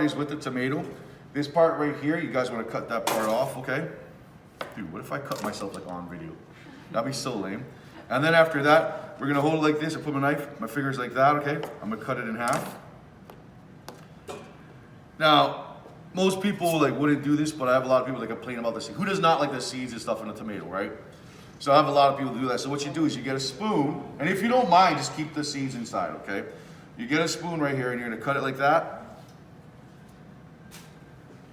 is with the tomato. This part right here, you guys want to cut that part off, okay? Dude, what if I cut myself like on video? That'd be so lame. And then after that, we're gonna hold it like this and put my knife, my fingers like that, okay? I'm gonna cut it in half. Now, most people like wouldn't do this, but I have a lot of people that complain about this. Who does not like the seeds and stuff in a tomato, right? So I have a lot of people do that. So what you do is you get a spoon, and if you don't mind, just keep the seeds inside, okay? You get a spoon right here, and you're gonna cut it like that,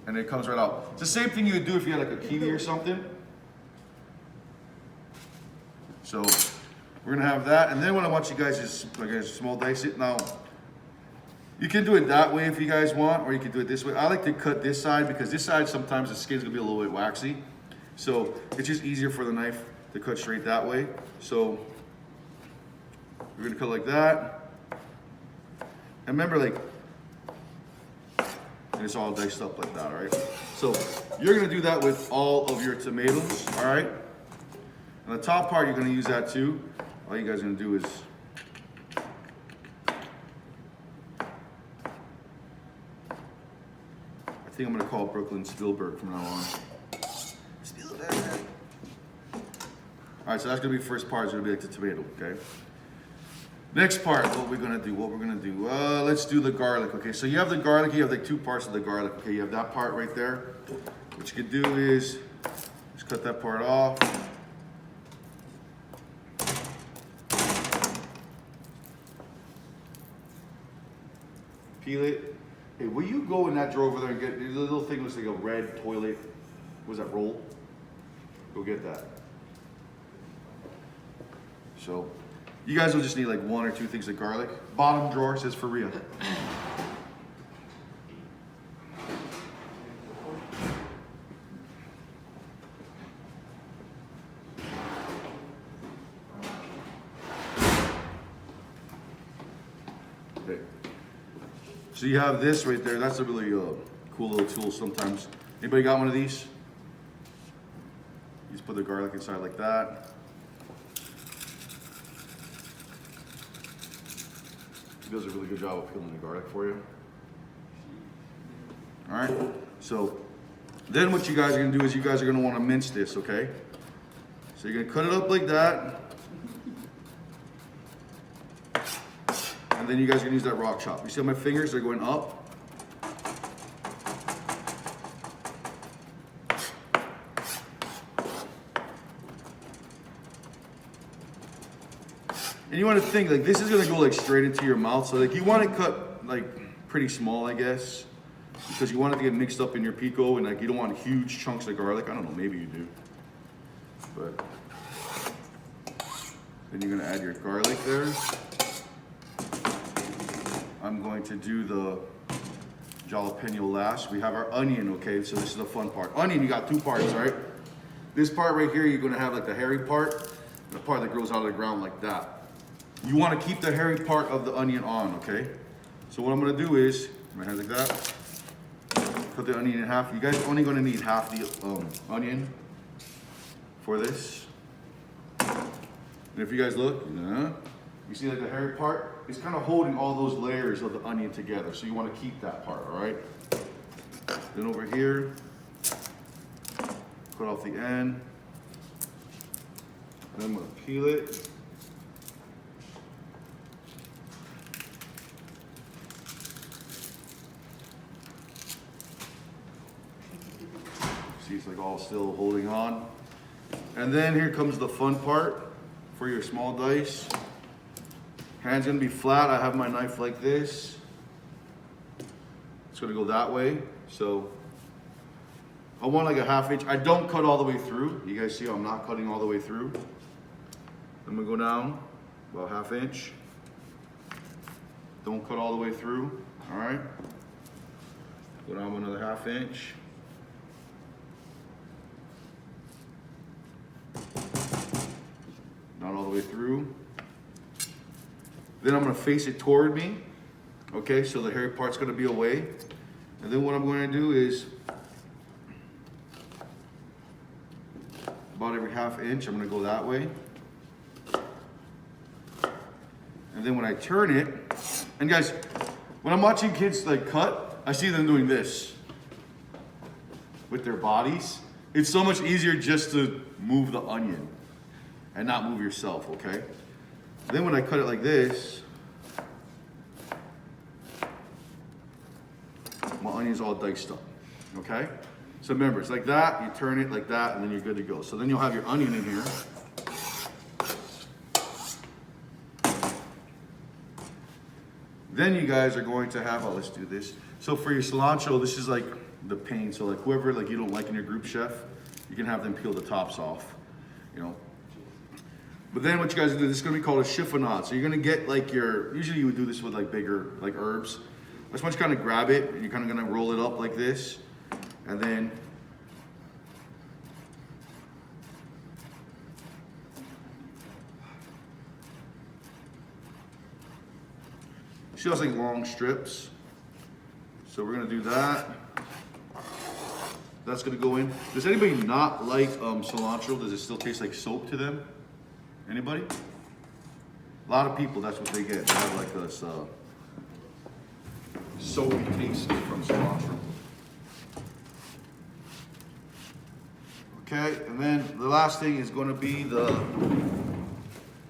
and it comes right out. It's the same thing you would do if you had like a kiwi or something. So we're gonna have that, and then what I want you guys is like a small dice it. Now, you can do it that way if you guys want, or you can do it this way. I like to cut this side because this side sometimes the skin's gonna be a little bit waxy. So it's just easier for the knife to cut straight that way. So we're gonna cut like that. And remember, like, and it's all diced up like that, all right? So you're gonna do that with all of your tomatoes, all right? And the top part, you're gonna use that too. All you guys are gonna do is I think I'm gonna call Brooklyn Spielberg from now on. Spielberg. All right, so that's gonna be the first part. It's gonna be like the tomato, okay? Next part, what we're gonna do? Let's do the garlic, okay? So you have the garlic, you have like two parts of the garlic, okay? You have that part right there. What you can do is just cut that part off. Peel it. Hey, will you go in that drawer over there and get the little thing looks like a red toilet? What was that, roll? Go get that. So, you guys will just need like one or two things of garlic. Bottom drawer says for real. Okay. So you have this right there. That's a really cool little tool sometimes. Anybody got one of these? You just put the garlic inside like that. It does a really good job of peeling the garlic for you. All right, so then what you guys are gonna do is you guys are gonna wanna mince this, okay? So you're gonna cut it up like that. And then you guys are gonna use that rock chop. You see how my fingers are going up? And you want to think like this is gonna go like straight into your mouth. So like you want it cut like pretty small, I guess, because you want it to get mixed up in your pico, and like you don't want huge chunks of garlic. I don't know, maybe you do. But then you're gonna add your garlic there. I'm going to do the jalapeno last. We have our onion, okay? So this is the fun part. Onion, you got two parts, right? This part right here, you're gonna have like the hairy part, and the part that grows out of the ground like that. You want to keep the hairy part of the onion on, okay? So what I'm gonna do is, my hands like that, cut the onion in half. You guys are only gonna need half the onion for this. And if you guys look, you see like the hairy part? It's kind of holding all those layers of the onion together. So you want to keep that part, all right? Then over here, cut off the end. And I'm gonna peel it. See, it's like all still holding on. And then here comes the fun part for your small dice. Hand's gonna be flat. I have my knife like this. It's gonna go that way. So I want like a 1/2 inch. I don't cut all the way through. You guys see I'm not cutting all the way through. I'm gonna go down about 1/2 inch. Don't cut all the way through, all right? Go down another 1/2 inch. Not all the way through. Then I'm gonna face it toward me. Okay, so the hairy part's gonna be away. And then what I'm gonna do is, about every 1/2 inch, I'm gonna go that way. And then when I turn it, and guys, when I'm watching kids like cut, I see them doing this with their bodies. It's so much easier just to move the onion and not move yourself, okay? Then when I cut it like this, my onion's all diced up, okay? So remember, it's like that, you turn it like that, and then you're good to go. So then you'll have your onion in here. Then you guys are going to have, oh, let's do this. So for your cilantro, this is like the pain. So like whoever like you don't like in your group, chef, you can have them peel the tops off, you know. But then what you guys do, this is gonna be called a chiffonade. So you're gonna get like usually you would do this with like bigger, like herbs. Just want you kind of grab it, and you're kind of gonna roll it up like this. And then she has like long strips. So we're gonna do that. That's gonna go in. Does anybody not like cilantro? Does it still taste like soap to them? Anybody? A lot of people, that's what they get. They have like this soapy taste from cilantro. Okay, and then the last thing is gonna be the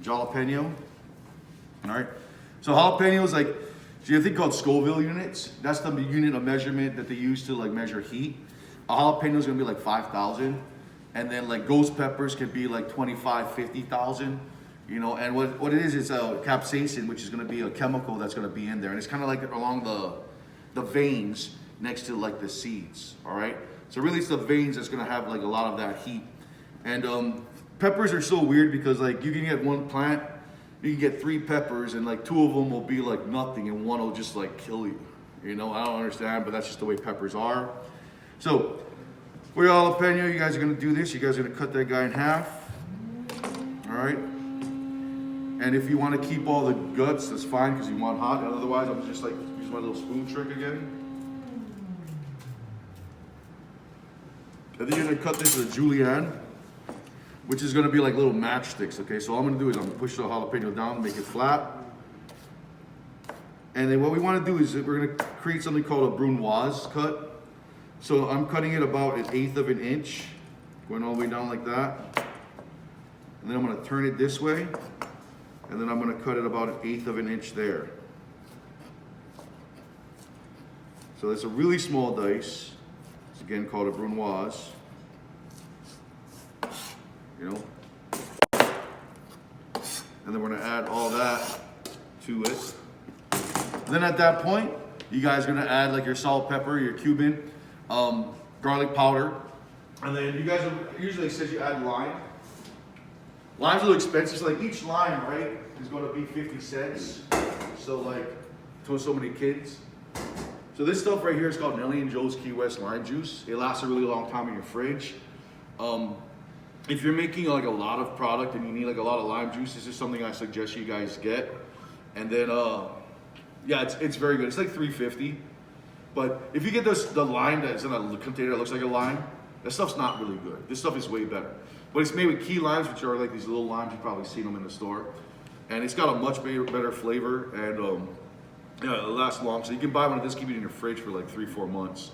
jalapeno. All right, so jalapenos, like, so you have a thing called Scoville units. That's the unit of measurement that they use to like measure heat. A jalapeno is gonna be like 5,000. And then like ghost peppers can be like 25, 50,000, you know, and what it is, it's a capsaicin, which is gonna be a chemical that's gonna be in there. And it's kind of like along the veins next to like the seeds, all right? So really it's the veins that's gonna have like a lot of that heat. And peppers are so weird because like you can get one plant, you can get 3 peppers and like 2 of them will be like nothing and 1 will just like kill you. You know, I don't understand, but that's just the way peppers are. So, for your jalapeno, you guys are gonna do this. You guys are gonna cut that guy in half. All right. And if you want to keep all the guts, that's fine because you want hot. And otherwise, I'm just like use my little spoon trick again. And then you're gonna cut this as a julienne, which is gonna be like little matchsticks. Okay. So all I'm gonna do is I'm gonna push the jalapeno down, make it flat. And then what we want to do is we're gonna create something called a brunoise cut. So I'm cutting it about 1/8 of an inch, going all the way down like that. And then I'm gonna turn it this way, and then I'm gonna cut it about 1/8 of an inch there. So it's a really small dice. It's again called a brunoise. You know? And then we're gonna add all that to it. And then at that point, you guys are gonna add like your salt, pepper, your cumin, garlic powder, and then you guys usually says you add lime. Lime's a little expensive, so like each lime, right, is going to be 50 cents. So like, to so many kids. So this stuff right here is called Nelly and Joe's Key West lime juice. It lasts a really long time in your fridge. If you're making like a lot of product and you need like a lot of lime juice, this is something I suggest you guys get. And then, yeah, it's very good. It's like $3.50. But if you get the lime that's in a container that looks like a lime, that stuff's not really good. This stuff is way better. But it's made with key limes, which are like these little limes. You've probably seen them in the store. And it's got a much better flavor, and yeah, it lasts long. So you can buy one of this, keep it in your fridge for like 3-4 months.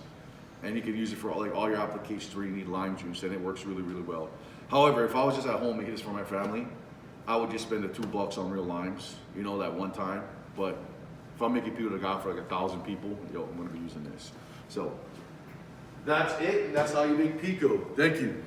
And you can use it for all your applications where you need lime juice, and it works really, really well. However, if I was just at home making this for my family, I would just spend the $2 on real limes, you know, that one time. But if I'm making Pico de Gallo for like 1,000 people, yo, I'm gonna be using this. So that's it, and that's how you make pico. Thank you.